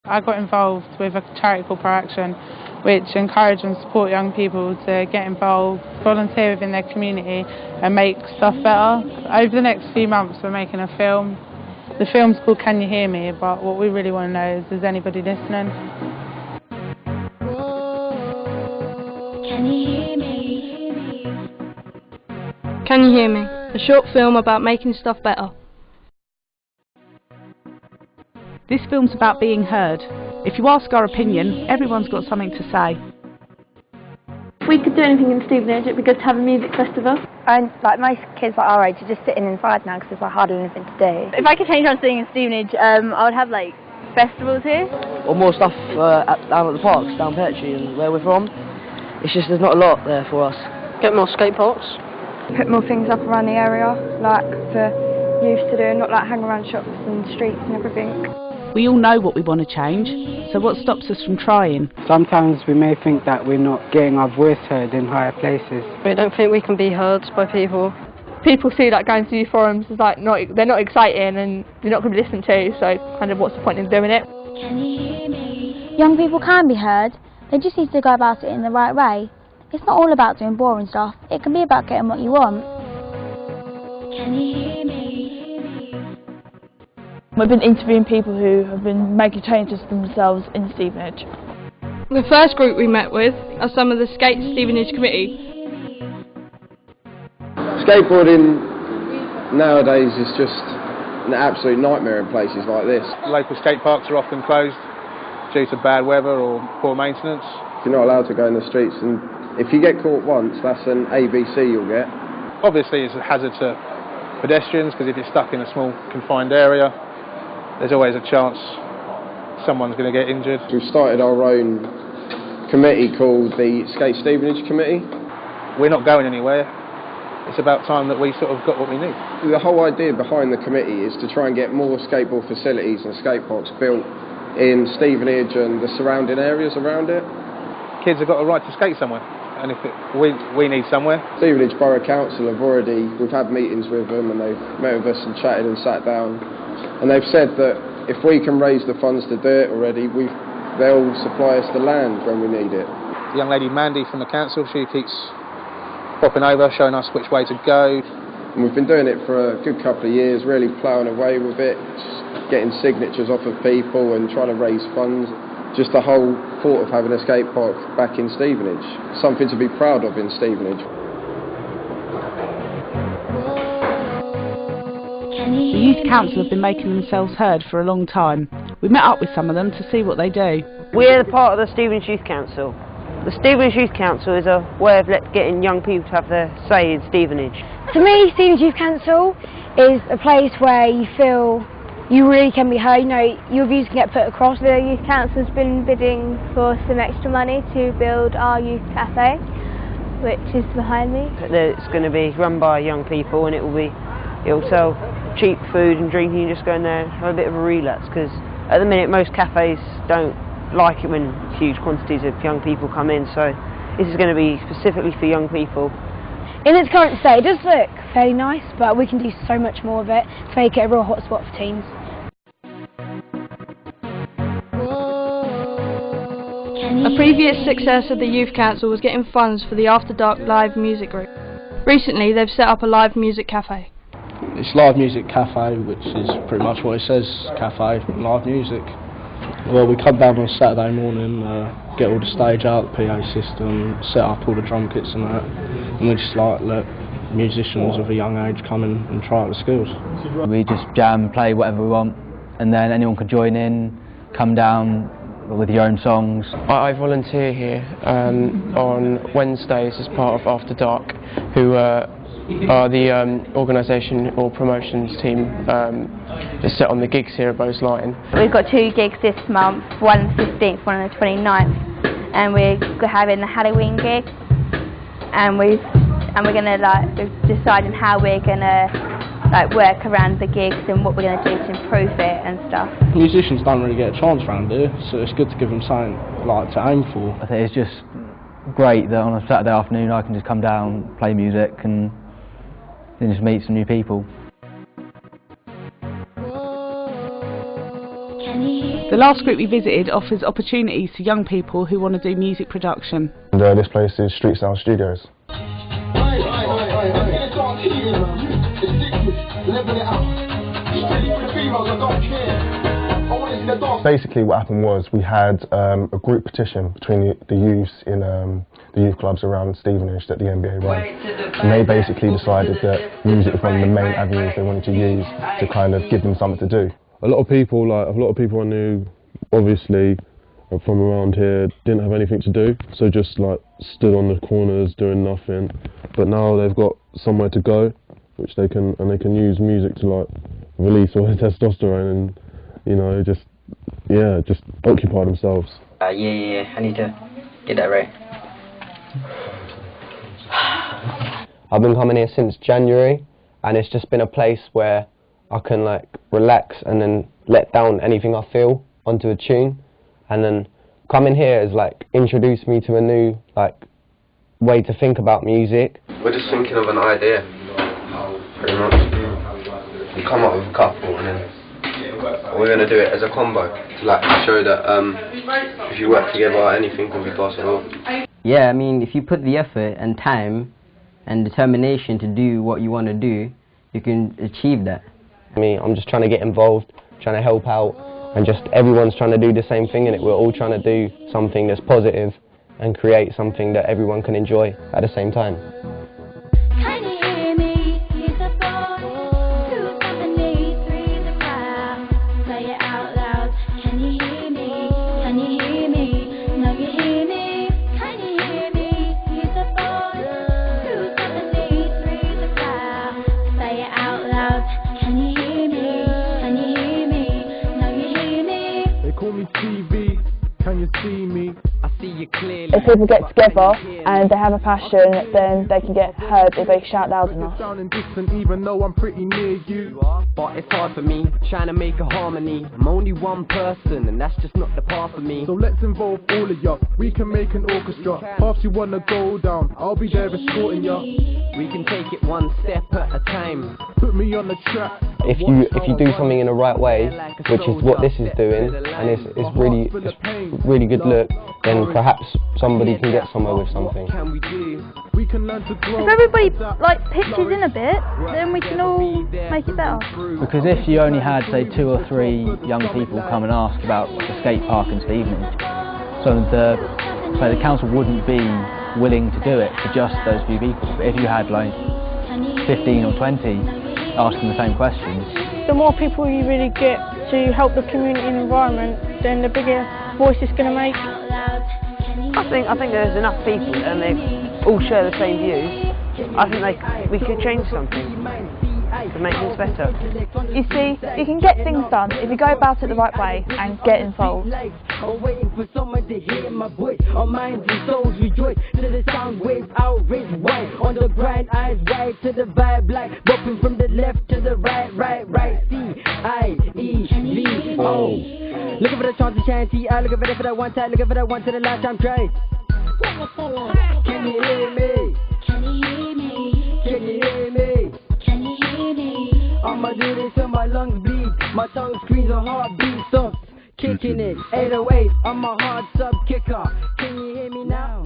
I got involved with a charity called Proaction, which encourage and support young people to get involved, volunteer within their community and make stuff better. Over the next few months we're making a film. The film's called Can You Hear Me? But what we really want to know is anybody listening? Can you hear me? Can You Hear Me? A short film about making stuff better. This film's about being heard. If you ask our opinion, everyone's got something to say. If we could do anything in Stevenage, it'd be good to have a music festival. And like most kids like our age are just sitting inside now because there's like hardly anything to do. If I could change one thing in Stevenage, I would have like festivals here. Or more stuff down at the parks, down Petrie and where we're from. It's just there's not a lot there for us. Get more skate parks. Put more things up around the area, like for youth to do, not like hang around shops and streets and everything. We all know what we want to change, so what stops us from trying? Sometimes we may think that we're not getting our voice heard in higher places. We don't think we can be heard by people. People see like going to youth forums as like they're not exciting and they're not going to be listened to, so kind of what's the point in doing it? Can you hear me? Young people can be heard, they just need to go about it in the right way. It's not all about doing boring stuff, it can be about getting what you want. Can you hear me? We've been interviewing people who have been making changes themselves in Stevenage. The first group we met with are some of the Skate Stevenage committee. Skateboarding nowadays is just an absolute nightmare in places like this. Local skate parks are often closed due to bad weather or poor maintenance. You're not allowed to go in the streets, and if you get caught once, that's an ABC you'll get. Obviously it's a hazard to pedestrians because if you're stuck in a small confined area, there's always a chance someone's going to get injured. We've started our own committee called the Skate Stevenage Committee. We're not going anywhere. It's about time that we sort of got what we need. The whole idea behind the committee is to try and get more skateboard facilities and skate parks built in Stevenage and the surrounding areas around it. Kids have got a right to skate somewhere, and if we need somewhere. Stevenage Borough Council we've had meetings with them and they've met with us and chatted and sat down. And they've said that if we can raise the funds to do it already, they'll supply us the land when we need it. The young lady Mandy from the council, she keeps popping over, showing us which way to go. And we've been doing it for a good couple of years, really ploughing away with it, just getting signatures off of people and trying to raise funds. Just the whole thought of having a skate park back in Stevenage, something to be proud of in Stevenage. The Youth Council have been making themselves heard for a long time. We met up with some of them to see what they do. We're part of the Stevenage Youth Council. The Stevenage Youth Council is a way of getting young people to have their say in Stevenage. To me, Stevenage Youth Council is a place where you feel you really can be heard, you know, your views can get put across. The Youth Council's been bidding for some extra money to build our youth cafe, which is behind me. It's going to be run by young people and it'll sell cheap food and drink. You can just go in there and have a bit of a relapse, because at the minute most cafes don't like it when huge quantities of young people come in, so this is going to be specifically for young people. In its current state, it does look fairly nice, but we can do so much more of it to make it a real hotspot for teens. A previous success of the Youth Council was getting funds for the After Dark live music group. Recently they've set up a live music cafe. It's live music cafe, which is pretty much what it says, cafe, live music. Well, we come down on Saturday morning, get all the stage out, the PA system, set up all the drum kits and that, and we just let musicians of a young age come in and try out the skills. We just jam, play whatever we want, and then anyone can join in, come down with your own songs. I volunteer here on Wednesdays as part of After Dark, who are the organisation or promotions team just set on the gigs here at Bowes Line. We've got 2 gigs this month, one on the 15th, one on the 29th, and we're having the Halloween gig, and we're going to deciding how we're going to work around the gigs and what we're going to do to improve it and stuff. Musicians don't really get a chance around here, so it's good to give them something to aim for. I think it's just great that on a Saturday afternoon I can just come down, play music and just meet some new people. Can you hear The last group we visited offers opportunities to young people who want to do music production. And, this place is Street Style Studios. Basically what happened was we had a group petition between the youths in the youth clubs around Stevenage that the NBA run, and they basically decided that music was one of the main avenues they wanted to use to kind of give them something to do. A lot of people I knew, obviously from around here, didn't have anything to do, so just like stood on the corners doing nothing. But now they've got somewhere to go, which they can use music to like release all the testosterone and, you know, just occupy themselves. Yeah, I need to get that right. I've been coming here since January, and it's just been a place where I can like relax and then let down anything I feel onto a tune, and then coming here has like introduced me to a new like way to think about music. We're just thinking of an idea, pretty much. We come up with a couple and then we're going to do it as a combo to like show that if you work together anything can be possible. Yeah, I mean, if you put the effort and time and determination to do what you want to do, you can achieve that. I'm just trying to get involved, trying to help out, and just everyone's trying to do the same thing in it. We're all trying to do something that's positive and create something that everyone can enjoy at the same time. If people get together and they have a passion, then they can get heard if they shout loud enough. Even though I'm pretty near you, but it's hard for me trying to make a harmony. I'm only one person, and that's just not the path for me. So let's involve all of you. We can make an orchestra. Paths you wanna go down, I'll be there escorting you. We can take it one step at a time. Put me on the track. If you do something in the right way, which is what this is doing, and it's really good look, then perhaps somebody can get somewhere with something. If everybody like pitches in a bit, then we can all make it better. Because if you only had, say, 2 or 3 young people come and ask about the skate park in Stevenage, so the council wouldn't be willing to do it for just those few people. But if you had like 15 or 20 asking the same questions, the more people you really get to help the community and environment, then the bigger voice it's going to make. I think there's enough people and they all share the same views. I think we could change something to make things better. You see, you can get things done if you go about it the right way and get involved. Waiting for someone to hear my voice. Our minds and souls rejoice to the sound waves, outrage way. On the grind, eyes wide to the vibe, like bumping from the left to the right, C-I-E-V-O. Looking for the chance to shine, T-I, looking for that one time, looking for that one to the last time try. Can you hear me? Can you hear me? Can you hear me? Can you hear me? I'ma do this till my lungs bleed. My tongue screams a heartbeat soft. Kicking it, 808, I'm a hard sub kicker. Can you hear me now?